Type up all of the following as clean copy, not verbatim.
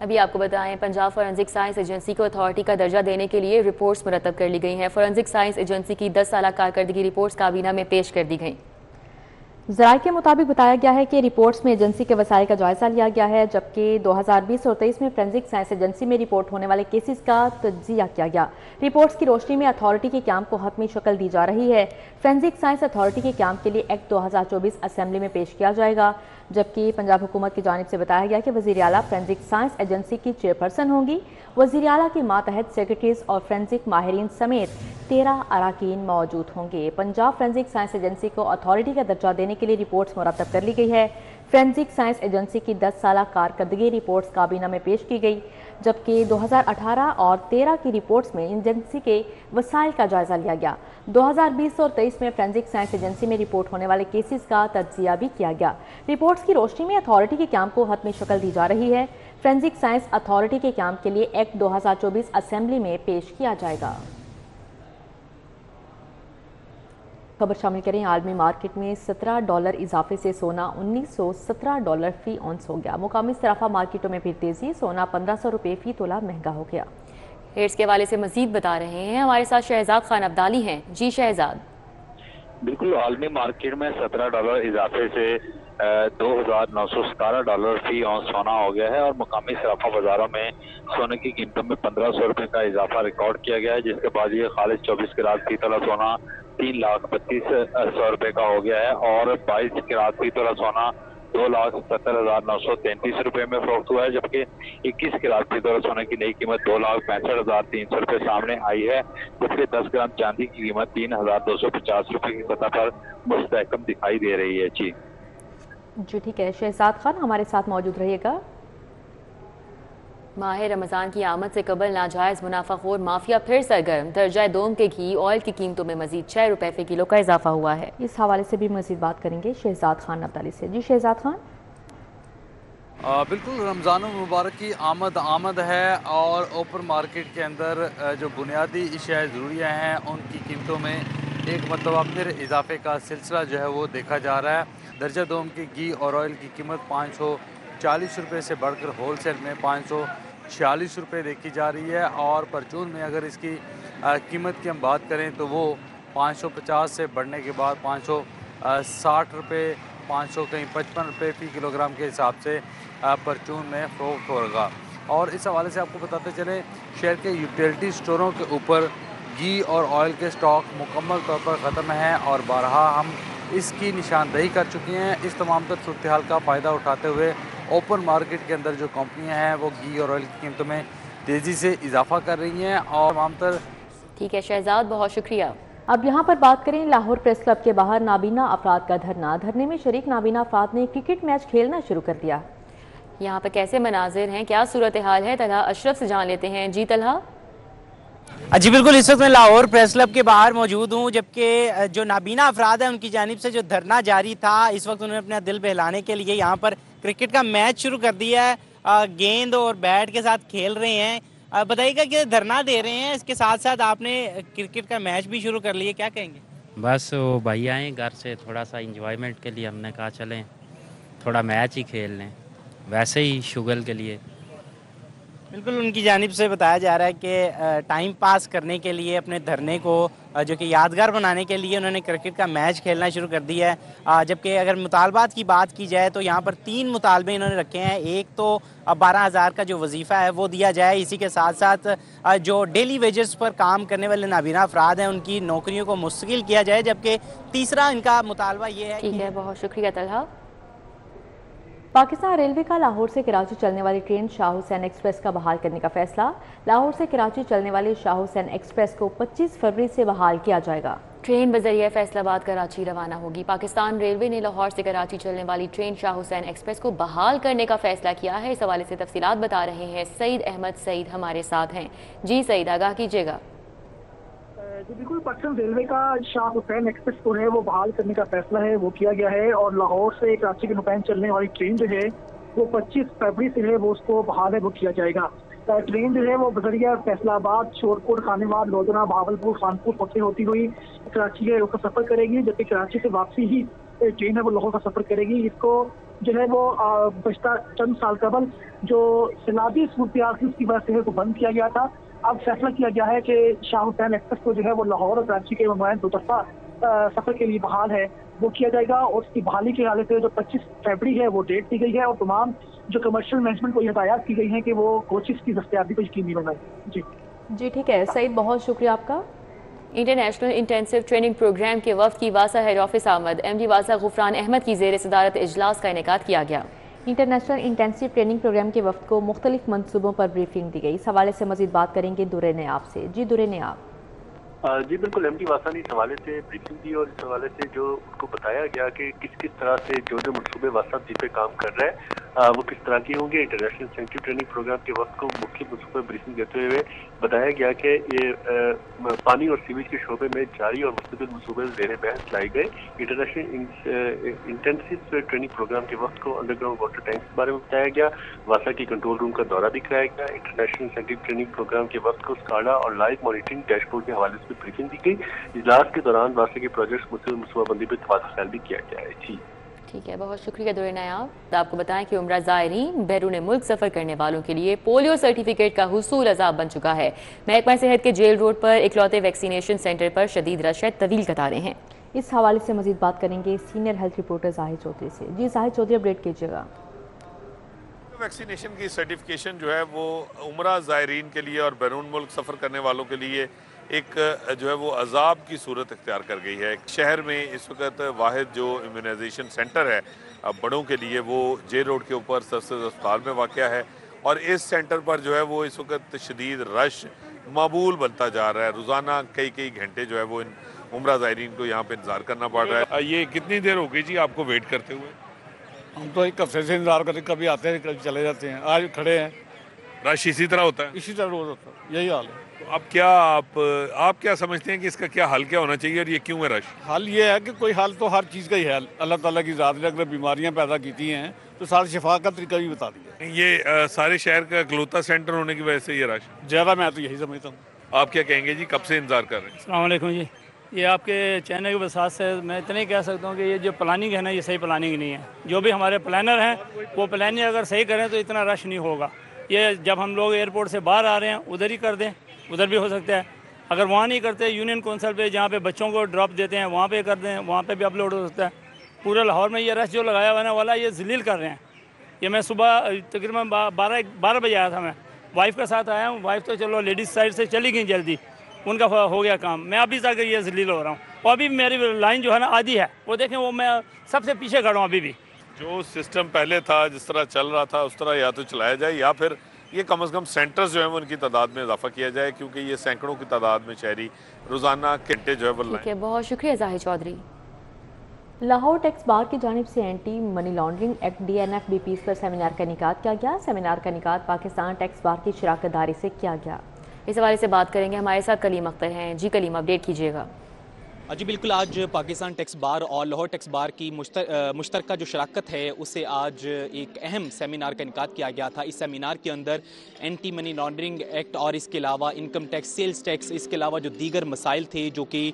अभी आपको बताएं, पंजाब फॉरेंसिक साइंस एजेंसी को अथॉरिटी का दर्जा देने के लिए रिपोर्ट्स मुरतब कर ली गई हैं। फॉरेंसिक साइंस एजेंसी की 10 साल कारकर्दगी रिपोर्ट्स काबीना में पेश कर दी गई। ज़राए के मुताबिक बताया गया है कि रिपोर्ट्स में एजेंसी के वसाइल का जायजा लिया गया है, जबकि 2020 और 23 में फोरेंसिक साइंस एजेंसी में रिपोर्ट होने वाले केसेस का तज्जिया किया गया। रिपोर्ट्स की रोशनी में अथॉरिटी के क्याम को हतमी शक्ल दी जा रही है। फोरेंसिक साइंस अथॉरिटी के क्याम के लिए एक्ट 2024 असेंबली में पेश किया जाएगा, जबकि पंजाब हुकूमत की जानिब से बताया गया कि वज़ीर आला फोरेंसिक साइंस एजेंसी की चेयरपर्सन होंगी। वज़ीर आला के मातहत सेक्रेटरीज और फोरेंसिक माहिरीन समेत 13 अराकीन मौजूद होंगे। पंजाब फोरेंसिक साइंस एजेंसी को अथॉरिटी का दर्जा देने के लिए रिपोर्ट्स मुरतब कर ली गई है। फोरेंसिक साइंस एजेंसी की 10 साल कारकर्दगी रिपोर्ट्स काबीना में पेश की गई, जबकि 2018 और 13 की रिपोर्ट्स में एजेंसी के वसाइल का जायजा लिया गया। 2020 और 23 में फोरेंसिक साइंस एजेंसी में रिपोर्ट होने वाले केसेस का तज्जिया भी किया गया। रिपोर्ट्स की रोशनी में अथॉरिटी के क्याम को हतमी शक्ल दी जा रही है। फोरेंसिक साइंस अथॉरिटी के क्याम के लिए एक्ट 2024 असेंबली में पेश किया जाएगा। खबर शामिल करें, आलमी मार्केट में $17 इजाफे से सोना $1917 फी औंस हो गया। मुकामी सराफा मार्केटों में फिर तेजी, सोना $1500 फी तोला महंगा हो गया। रेट्स के हवाले से मजीद बता रहे हैं हमारे साथ शहजाद खान अब्दाली हैं। जी शहजाद। बिल्कुल, आलमी मार्केट में $17 इजाफे से $2917 फी औंस सोना हो गया है और मुकामी सराफा बाजारों में सोने की कीमतों में ₹1500 का इजाफा रिकॉर्ड किया गया है, जिसके बाद ये खालिद 24 कैरेट फी तोला सोना ₹3,32,100 का हो गया है और 22 कैरेट फी तोला सोना ₹2,70,933 में फरोख्त हुआ है, जबकि 21 कैरेट फी तोला सोने की नई कीमत ₹2,65,300 सामने आई है, जबकि 10 ग्राम चांदी की कीमत ₹3,250 की सतह पर मुस्तहकम दिखाई दे रही है। जी ठीक है, शहजाद खान हमारे साथ मौजूद रहिएगा। माह रमज़ान की आमद से कबल नाजायज़ मुनाफाखोर माफिया फिर सरगर्म। दर्जा दोम के घी ऑयल की कीमतों में मजीद ₹6 फी किलो का इजाफा हुआ है। इस हवाले से भी मजीद बात करेंगे शहजाद खान अब्दाली से। जी शहजाद खान। बिल्कुल, रमज़ान मुबारक की आमद है और ओपन मार्केट के अंदर जो बुनियादी अशिया ज़रूरियाँ हैं उनकी कीमतों में एक मरतबा फिर इजाफे का सिलसिला जो है वो देखा जा रहा है। दर्जा दोम के घी और ऑयल की कीमत ₹540 से बढ़कर होलसेल में ₹546 देखी जा रही है और परचून में अगर इसकी कीमत की हम बात करें तो वो 550 से बढ़ने के बाद ₹560, 500 कहीं ₹55 फी किलोग्राम के हिसाब से परचून में फ़रोख्त होगा। और इस हवाले से आपको बताते चलें, शहर के यूटिलिटी स्टोरों के ऊपर घी और ऑयल के स्टॉक मुकम्मल तौर पर ख़त्म हैं और बारहा हम इसकी निशानदही कर चुके हैं। इस तमाम तर सूरत हाल का फ़ायदा उठाते हुए ओपन मार्केट के अंदर जो कंपनियां हैं वो घी और ऑयल की कीमतों में तेज़ी से इजाफा कर रही हैं और तमाम तर। ठीक है शहजाद, बहुत शुक्रिया। अब यहाँ पर बात करें लाहौर प्रेस क्लब के बाहर नाबीना अफराद का धरना। धरने में शरीक नाबीना अफराद ने क्रिकेट मैच खेलना शुरू कर दिया। यहाँ पर कैसे मनाजिर हैं, क्या सूरत हाल है, तलहा अशरफ से जान लेते हैं। जी तलहा। जी बिल्कुल, इस वक्त मैं लाहौर प्रेस क्लब के बाहर मौजूद हूँ, जबकि जो नाबीना अफराद हैं उनकी जानिब से जो धरना जारी था, इस वक्त उन्होंने अपना दिल बहलाने के लिए यहाँ पर क्रिकेट का मैच शुरू कर दिया है। गेंद और बैट के साथ खेल रहे हैं। बताइएगा कि धरना दे रहे हैं, इसके साथ साथ आपने क्रिकेट का मैच भी शुरू कर लिया, क्या कहेंगे? बस वो भाई आए घर से थोड़ा सा इंजॉयमेंट के लिए, हमने कहा चलें थोड़ा मैच ही खेल लें, वैसे ही शुगल के लिए। बिल्कुल, उनकी जानिब से बताया जा रहा है कि टाइम पास करने के लिए अपने धरने को जो कि यादगार बनाने के लिए उन्होंने क्रिकेट का मैच खेलना शुरू कर दिया है। जबकि अगर मुतालबात की बात की जाए तो यहाँ पर 3 मुतालबे इन्होंने रखे हैं। एक तो 12,000 का जो वजीफ़ा है वो दिया जाए, इसी के साथ साथ जो डेली वेजेस पर काम करने वाले नाबीना अफराद हैं उनकी नौकरियों को मुस्तकिल किया जाए, जबकि तीसरा इनका मुतालबा ये है। ठीक है, बहुत शुक्रिया तलहा। पाकिस्तान रेलवे का लाहौर से कराची चलने वाली ट्रेन शाह हुसैन एक्सप्रेस का बहाल करने का फैसला। लाहौर से कराची चलने वाली शाह हुसैन एक्सप्रेस को 25 फरवरी से बहाल किया जाएगा। ट्रेन बजरिया फैसलाबाद कराची रवाना होगी। पाकिस्तान रेलवे ने लाहौर से कराची चलने वाली ट्रेन शाह हुसैन एक्सप्रेस को बहाल करने का फैसला किया है। इस हवाले से तफसीलात बता रहे हैं सईद अहमद सईद हमारे साथ हैं। जी सईद, आगाह कीजिएगा। जी बिल्कुल, पाकिस्तान रेलवे का शाह हुसैन एक्सप्रेस को है वो बहाल करने का फैसला है वो किया गया है और लाहौर से कराची के नुकैन चलने वाली ट्रेन जो है वो 25 फरवरी से है वो उसको बहाल है वो किया जाएगा। ट्रेन जो है वो बजरिया फैसलाबाद, शोरकोट, खानेवाद, लोधना, भावलपुर, खानपुर होते होती हुई कराची का सफर करेगी, जबकि कराची से वापसी ही ट्रेन है वो लाहौर का सफर करेगी। इसको जो है वो पिछला चंद साल कबल जो सैलाबी सूरत थी उसकी वजह से वो बंद किया गया था। अब फैसला किया गया है कि शाह हुसैन एक्सप्रेस को जो है वो लाहौर और कराची के ममायन दो तरफा सफर के लिए बहाल है वो किया जाएगा, और उसकी बहाली के हवाले से जो 25 फरवरी है वो डेट दी गई है, और तमाम जो कमर्शियल मैनेजमेंट को हिदायत की गई है कि वो कोचेस की दस्तयाबी को यकीनी बनाए। जी ठीक है सईद, बहुत शुक्रिया आपका। इंटरनेशनल इंटेंसिव ट्रेनिंग प्रोग्राम के वफ्द की वासा हेड ऑफिस आमद MD वासा गुफरान अहमद की ज़ेर सदारत इजलास का इनेकाद किया गया। इंटरनेशनल इंटेंसिव ट्रेनिंग प्रोग्राम के वफ्द को मुख्तलिफ मनसूबों पर ब्रीफिंग दी गई। इस हवाले से मजीद बात करेंगे दुर्रे नेयाब से। जी दुर्रे नेयाब। जी बिल्कुल, MD वासा ने इस हवाले से ब्रीफिंग दी और इस हवाले से जो उनको बताया गया कि किस किस तरह से जो जो मनसूबे वासा जी पे काम कर रहे हैं वो किस तरह के होंगे। इंटरनेशनल इंसेंटिव ट्रेनिंग प्रोग्राम के वक्त को मुख्य मनसूबे ब्रीफिंग देते हुए बताया गया कि ये पानी और सीवेज के शोबे में जारी और मुस्तकिल मनसूबे ज़ेर बहस लाए गए। इंटरनेशनल इंटेंसिव ट्रेनिंग प्रोग्राम के वक्त को अंडरग्राउंड वाटर टैंक्स के बारे में बताया गया। वासा की कंट्रोल रूम का दौरा भी कराया गया। इंटरनेशनल इंसेंटिव ट्रेनिंग प्रोग्राम के वक्त को स्काडा और लाइव मॉनिटरिंग डैशबोर्ड के हवाले से ब्रीफिंग दी गई। इजलास के दौरान वासा के प्रोजेक्ट्स मनसूबाबंदी पर तबादला ख्याल भी किया गया है। जी ठीक है, बहुत शुक्रिया दुर्रे नायाब। तो आपको बताएं कि उम्रा ज़ायरीन बैरून मुल्क सफ़र करने वालों के लिए पोलियो सर्टिफिकेट का हुसूल अज़ाब बन चुका है। महकमा सेहत के जेल रोड पर इकलौते वैक्सीनेशन सेंटर पर शदीद रश है, तवील कतारें हैं। इस हवाले से मजीद बात करेंगे senior health reporter Zahid Chaudhary से। जी जाहिद चौधरी, अपडेट कीजिएगा। वैक्सीनेशन की सर्टिफिकेशन जो है वो उम्रा ज़ायरीन के लिए और बैरून मुल्क सफ़र करने वालों के लिए एक जो है वो अजाब की सूरत इख्तियार कर गई है। शहर में इस वक्त वाहिद जो इम्यूनाइजेशन सेंटर है बड़ों के लिए वो जे रोड के ऊपर सरसद अस्पताल में वाक़या है, और इस सेंटर पर जो है वो इस वक्त शदीद रश मामूल बनता जा रहा है। रोज़ाना कई कई घंटे जो है वो इन उम्रा ज़ायरीन को यहाँ पे इंतज़ार करना पड़ रहा है। ये कितनी देर हो गई जी आपको वेट करते हुए? हम तो एक हफ्ते से इंतजार करते, कभी आते हैं कभी चले जाते हैं। आज खड़े हैं। रश इसी तरह होता है? इसी तरह रोज होता है, यही हाल है। तो अब क्या आप क्या समझते हैं कि इसका क्या हल क्या होना चाहिए और ये क्यों है रश? हल ये है कि कोई हल तो हर चीज़ का ही है। अल्लाह ताला की ज़ात ने अगर बीमारियां पैदा की हैं तो सारे शिफा का तरीका भी बता दिया। ये सारे शहर का इकलौता सेंटर होने की वजह से ये रश ज़्यादा, मैं तो यही समझता हूँ। आप क्या कहेंगे जी, कब से इंतजार कर रहे हैं? अस्सलाम वालेकुम जी। ये आपके चैनल के वसात से मैं इतना ही कह सकता हूँ कि ये जो प्लानिंग है ना, ये सही प्लानिंग नहीं है। जो भी हमारे प्लानर हैं वो प्लानिंग अगर सही करें तो इतना रश नहीं होगा। ये जब हम लोग एयरपोर्ट से बाहर आ रहे हैं उधर ही कर दें, उधर भी हो सकता है। अगर वहाँ नहीं करते, यूनियन कौंसिल पे जहाँ पे बच्चों को ड्रॉप देते हैं वहाँ पे कर दें, वहाँ पे भी अपलोड हो सकता है। पूरे लाहौर में ये रश जो लगाया हुआ है वाला ये जलील कर रहे हैं। ये मैं सुबह तकरीबन 12 बजे आया था, मैं वाइफ के साथ आया हूँ। वाइफ तो चलो लेडीज़ साइड से चली गई जल्दी, उनका हो गया काम। मैं अभी तक ये जलील हो रहा हूँ, और अभी मेरी लाइन जो है ना आधी है, वो देखें वो मैं सबसे पीछे खड़ा हूँ अभी भी। जो सिस्टम पहले था, जिस तरह चल रहा था उस तरह या तो चलाया जाए, या फिर ये कम से कम सेंटर्स जो है वो उनकी तादाद में इजाफा किया जाए, क्योंकि ये सैकड़ों की तादाद में शहरी रोज़ाना घंटे जो है वो लाएं। बहुत शुक्रिया जाहिद चौधरी। लाहौर टैक्स बार की जानिब से anti money laundering act DNFBPs पर सेमिनार का इनेकाद किया गया। सेमिनार का इनेकाद पाकिस्तान टैक्स बार की शराकत दारी से किया गया। इस हवाले से बात करेंगे, हमारे साथ कलीम अख्तर हैं। जी कलीम, अपडेट कीजिएगा। जी बिल्कुल, आज पाकिस्तान टैक्स बार और लाहौर टैक्स बार की मुश्तरका जो शराकत है उससे आज एक अहम सेमिनार का इनेकाद किया गया था। इस सेमिनार के अंदर एंटी मनी लॉन्ड्रिंग एक्ट और इसके अलावा इनकम टैक्स, सेल्स टैक्स, इसके अलावा जो दीगर मसाइल थे जो कि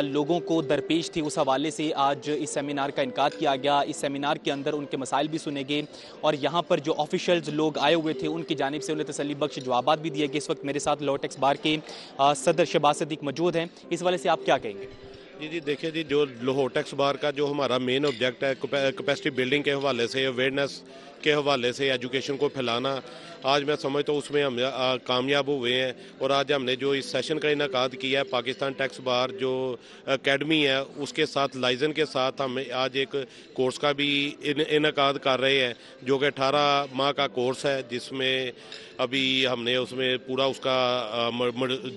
लोगों को दरपेश थे, उस हवाले से आज इस सेमिनार का इनेकाद किया गया। इस सेमिनार के अंदर उनके मसाइल भी सुने गए और यहाँ पर जो ऑफिशल्स लोग आए हुए थे उनकी जानिब से उन्हें तसल्ली बख्श जवाब भी दिए गए। इस वक्त मेरे साथ लाहौर टैक्स बार के सदर शहबाज सिद्दीक मौजूद हैं। इस हवाले से आप क्या कहेंगे? जी देखिए जी, जो लाहौर टैक्स बार का जो हमारा मेन ऑब्जेक्ट है कैपेसिटी बिल्डिंग के हवाले से, अवेयरनेस के हवाले से, एजुकेशन को फैलाना, आज मैं समझता हूँ उसमें हम कामयाब हुए हैं। और आज हमने जो इस सेशन का इनेकाद किया है, पाकिस्तान टैक्स बार जो एकेडमी है उसके साथ लाइजन के साथ हम आज एक कोर्स का भी इनेकाद कर रहे हैं, जो कि 18 माह का कोर्स है, जिसमें अभी हमने उसमें पूरा उसका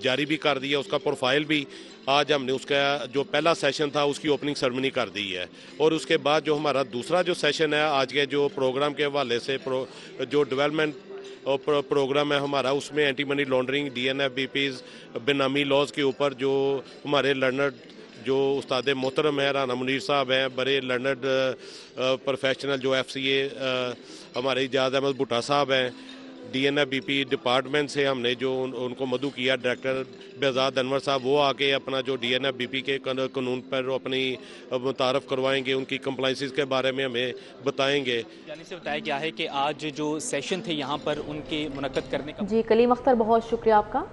जारी भी कर दिया, उसका प्रोफाइल भी। आज हमने उसका जो पहला सेशन था उसकी ओपनिंग सेरेमनी कर दी है, और उसके बाद जो हमारा दूसरा जो सेशन है आज के जो प्रोग्राम के हवाले से जो डेवलपमेंट प्रोग्राम है हमारा, उसमें एंटी मनी लॉन्ड्रिंग, DNFBPs, बेनामी लॉज के ऊपर जो हमारे लर्नर्ड जो उस्ताद मोहतरम है राना मुनीर साहब हैं, बड़े लर्नर्ड प्रोफेशनल जो FCA हमारे इजाज़ अहमद भुट्टा साहब हैं, DNFBP डिपार्टमेंट से हमने जो उनको मदऊ किया, डायरेक्टर बेजाद अनवर साहब, वो आके अपना जो DNFBP के कानून पर अपनी मुतारफ़ करवाएंगे, उनकी कंप्लाइंसेस के बारे में हमें बताएंगे। यानी से बताया गया है कि आज जो सेशन थे यहाँ पर उनके मुनक्कद करने का। जी कलीम अख्तर, बहुत शुक्रिया आपका।